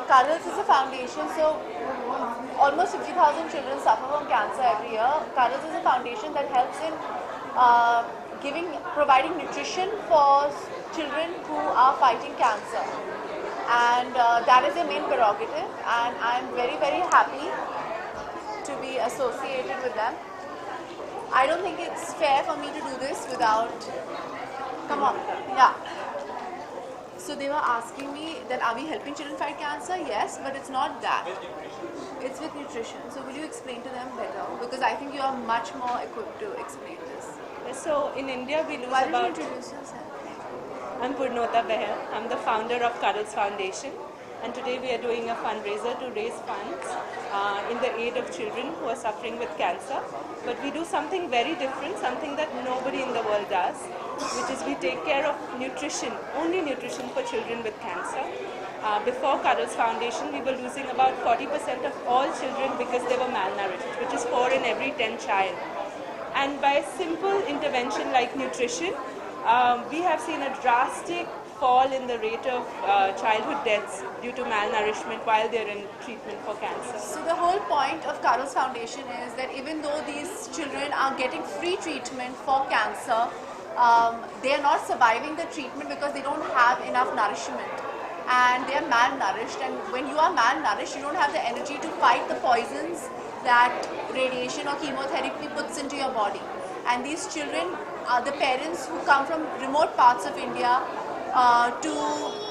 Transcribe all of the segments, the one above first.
Cuddles is a foundation, so almost 50,000 children suffer from cancer every year. Cuddles is a foundation that helps in providing nutrition for children who are fighting cancer. And that is their main prerogative, and I'm very, very happy to be associated with them. I don't think it's fair for me to do this without... Come on. Yeah. So they were asking me that are we helping children fight cancer? Yes, but it's not that. It's with nutrition. So will you explain to them better? Because I think you are much more equipped to explain this. So in India we lose Why about... don't you introduce yourself? I'm Purnota Behel. I'm the founder of Cuddles Foundation, and today we are doing a fundraiser to raise funds in the aid of children who are suffering with cancer. But we do something very different, something that nobody in the world does, which is we take care of nutrition, only nutrition for children with cancer. Before Cuddles Foundation, we were losing about 40% of all children because they were malnourished, which is 4 in every 10 child. And by a simple intervention like nutrition, we have seen a drastic fall in the rate of childhood deaths due to malnourishment while they're in treatment for cancer. So the whole point of Cuddles Foundation is that even though these children are getting free treatment for cancer, they are not surviving the treatment because they don't have enough nourishment and they are malnourished, and when you are malnourished you don't have the energy to fight the poisons that radiation or chemotherapy puts into your body. And these children are the parents who come from remote parts of India to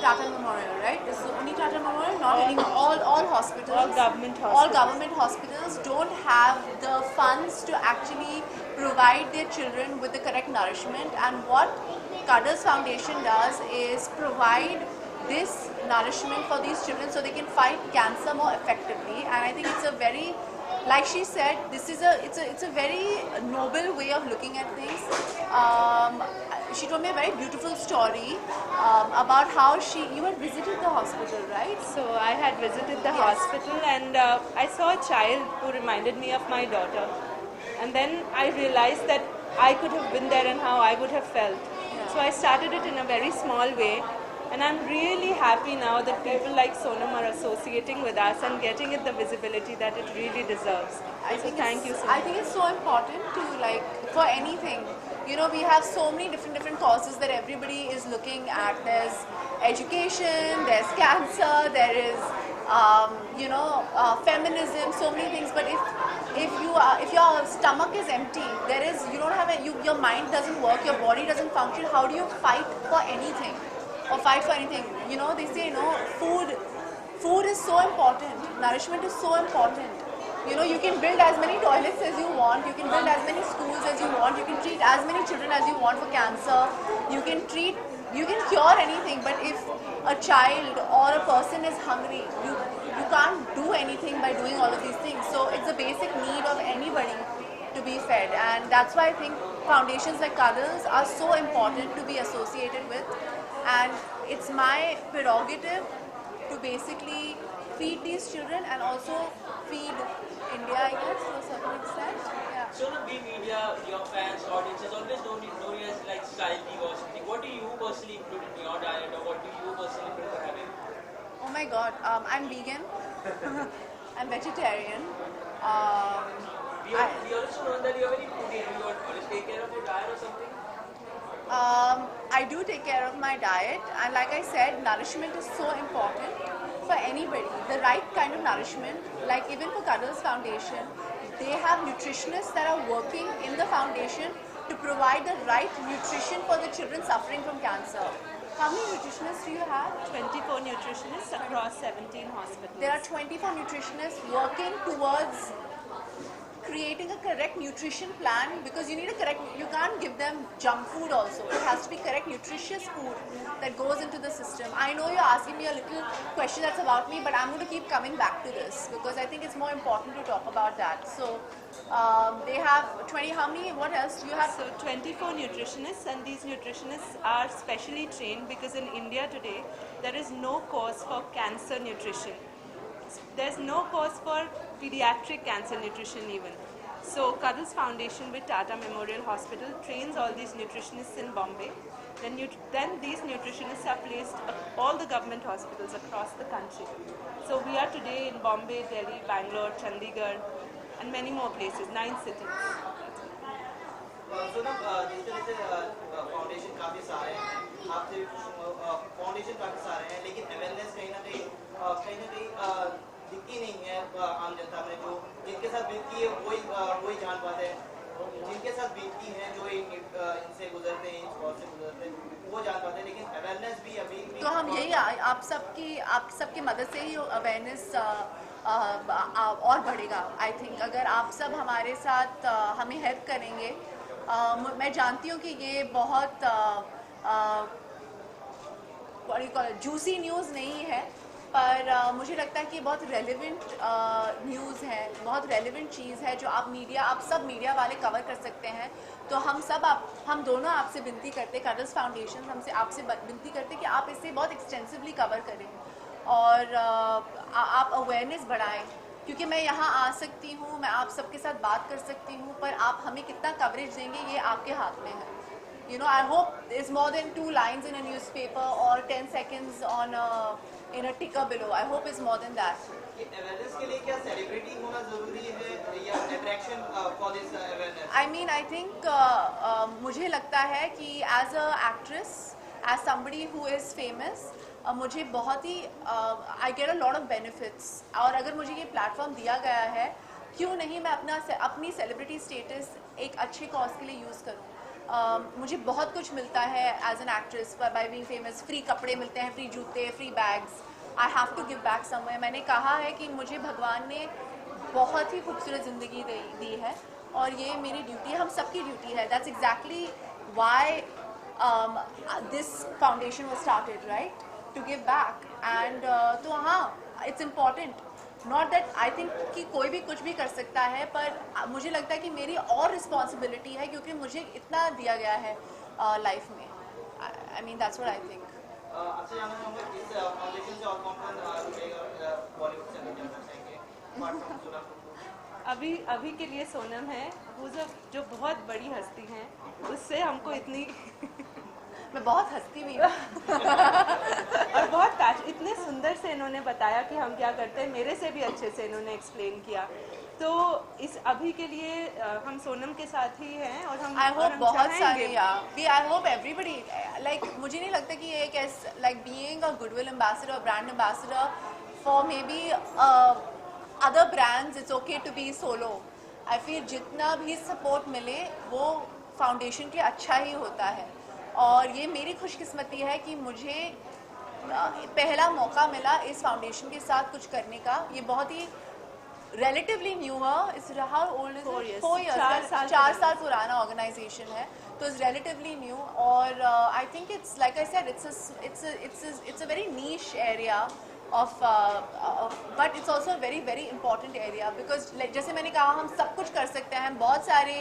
Tata Memorial, right? Is it only Tata Memorial? Not anymore. All hospitals. All government hospitals. All government hospitals don't have the funds to actually provide their children with the correct nourishment. And what Cuddles Foundation does is provide this nourishment for these children so they can fight cancer more effectively. And I think it's a very, like she said, this is it's a very noble way of looking at things. She told me a very beautiful story about how you had visited the hospital, right? So I had visited the hospital, and I saw a child who reminded me of my daughter. And then I realized that I could have been there and how I would have felt. Yeah. So I started it in a very small way. And I'm really happy now that people like Sonam are associating with us and getting it the visibility that it really deserves. So thank you so much. I think it's so important to, like, for anything. You know, we have so many different causes that everybody is looking at. There's education, there's cancer, there is, feminism, so many things. But if your stomach is empty, your mind doesn't work, your body doesn't function. How do you fight for anything? Or fight for anything? You know, they say, food is so important. Nourishment is so important. You know, you can build as many toilets as you want. You can build as many schools as you want. You can treat as many children as you want for cancer. You can cure anything. But if a child or a person is hungry, you can't do anything by doing all of these things. So it's a basic need of anybody to be fed. And that's why I think foundations like Cuddles are so important to be associated with. And it's my prerogative to basically feed these children and also feed India, I guess, to a certain extent. Yeah. So the media, your fans, audiences always know you as like salty or something. What do you personally include in your diet, or what do you personally prefer having? Oh my God, I'm vegan. I'm vegetarian. We also know that you're very foodie. You always take care of your diet or something? I do take care of my diet, and like I said, nourishment is so important for anybody. The right kind of nourishment, like even for Cuddles Foundation, they have nutritionists that are working in the foundation to provide the right nutrition for the children suffering from cancer. How many nutritionists do you have? 24 nutritionists across 17 hospitals. There are 24 nutritionists working towards creating a correct nutrition plan, because you can't give them junk food also. It has to be correct nutritious food that goes into the system. I know you're asking me a little question that's about me, but I'm going to keep coming back to this because I think it's more important to talk about that. So they have 20, how many, what else do you have? So 24 nutritionists, and these nutritionists are specially trained because in India today, there is no course for cancer nutrition. There's no course for pediatric cancer nutrition even. So Cuddles Foundation with Tata Memorial Hospital trains all these nutritionists in Bombay, then these nutritionists are placed at all the government hospitals across the country. So we are today in Bombay, Delhi, Bangalore, Chandigarh, and many more places, 9 cities. Sonam जिस तरह से foundation काफ़ी सारे हैं आपसे foundation काफ़ी सारे हैं लेकिन अवेयरनेस कहीं ना कहीं दिखती नहीं है आम जनता में जो जिनके साथ बीतती है वही जान पाते हैं जिनके साथ बीतती हैं जो इनसे गुजरते हैं इस से गुजरते हैं वो जान पाते हैं लेकिन अवेयरनेस भी अभी तो हम यही आप सबकी मदद से ही अवेयरनेस और बढ़ेगा। आई थिंक अगर आप सब हमारे साथ हमें हेल्प करेंगे, मैं जानती हूँ कि ये बहुत जूसी न्यूज़ नहीं है, पर मुझे लगता है कि बहुत रेलेवेंट न्यूज़ है, बहुत रेलेवेंट चीज़ है जो आप सब मीडिया वाले कवर कर सकते हैं। तो हम दोनों आपसे विनती करते, कडल्स फाउंडेशन हमसे आपसे विनती करते कि आप इसे बहुत एक्सटेंसिवली कवर करें और आप अवेयरनेस बढ़ाएं, क्योंकि मैं यहाँ आ सकती हूँ, मैं आप सबके साथ बात कर सकती हूँ, पर आप हमें कितना कवरेज देंगे ये आपके हाथ में है। You know, I hope there's more than 2 lines in a newspaper or 10 seconds on in a ticker below. I hope it's more than that. Awareness के लिए क्या सेलिब्रिटी होना जरूरी है या attraction for this awareness? I mean, I think मुझे लगता है कि as a actress, as somebody who is famous, मुझे बहुत ही I get a lot of benefits, और अगर मुझे ये प्लेटफॉर्म दिया गया है, क्यों नहीं मैं अपनी सेलिब्रिटी स्टेटस एक अच्छे कॉज के लिए यूज़ करूँ। मुझे बहुत कुछ मिलता है as an actress by being famous. Free कपड़े मिलते हैं, फ्री जूते, free bags. I have to give back somewhere. मैंने कहा है कि मुझे भगवान ने बहुत ही खूबसूरत ज़िंदगी दी है और ये मेरी ड्यूटी है, हम सबकी ड्यूटी है। That's exactly why this foundation was started, right, to give back. And तो हाँ, it's important, not that I think कि कोई भी कुछ भी कर सकता है, पर मुझे लगता है कि मेरी और रिस्पॉन्सिबिलिटी है क्योंकि मुझे इतना दिया गया है लाइफ में। I mean that's what I think. आपसे जानना चाहूँगा इस फाउंडेशन से और कौन-कौन बॉलीवुड से जाना चाहेंगे? अभी के लिए सोनम है, जो बहुत बड़ी हस्ती हैं, उससे हमको इतनी मैं बहुत हंसती भी हूँ और बहुत इतने सुंदर से इन्होंने बताया कि हम क्या करते हैं, मेरे से भी अच्छे से इन्होंने एक्सप्लेन किया। तो इस अभी के लिए हम सोनम के साथ ही हैं और हम आई होप बहुत सारे आई होप एवरीबडी लाइक मुझे नहीं लगता कि ये एक like being a goodwill ambassador, brand ambassador for maybe other brands, it's okay to be solo. I feel जितना भी सपोर्ट मिले वो फाउंडेशन के अच्छा ही होता है और ये मेरी खुशकिस्मती है कि मुझे पहला मौका मिला इस फाउंडेशन के साथ कुछ करने का। ये बहुत ही relatively newer, it's how old is it? 4 years, 4 साल पुराना ऑर्गेनाइजेशन है, तो it's relatively new और I think it's like I said, it's a very niche area of but it's also a very very important area because जैसे मैंने कहा हम सब कुछ कर सकते हैं, हम बहुत सारे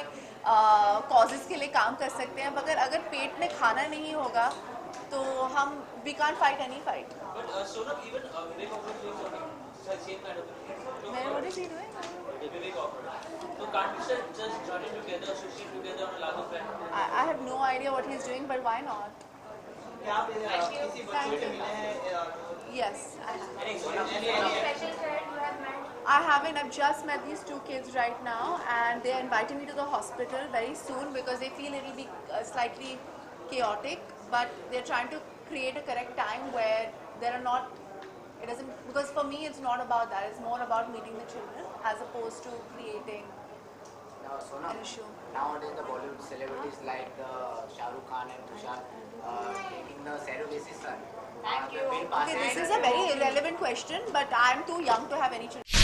causes के लिए काम कर सकते हैं, मगर अगर पेट में खाना नहीं होगा तो हम we can't fight any fight. But Sonam, even Vivek Kapoor doing something same kind of thing. What is he doing? Vivek Kapoor. So can't we just join together, associate together on a larger platform? I have no idea what he's doing, but why not? क्या आप किसी बच्चे से मिले हैं? Yes, I have. Any I haven't. I've just met these 2 kids right now, and they're inviting me to the hospital very soon because they feel it'll be slightly chaotic, but they're trying to create a correct time where there are not. It doesn't, because for me it's not about that. It's more about meeting the children as opposed to creating an issue. Nowadays the Bollywood celebrities like Shahrukh Khan and Tushar taking the surrogacy son. Okay, this is a very irrelevant question, but I'm too young to have any children.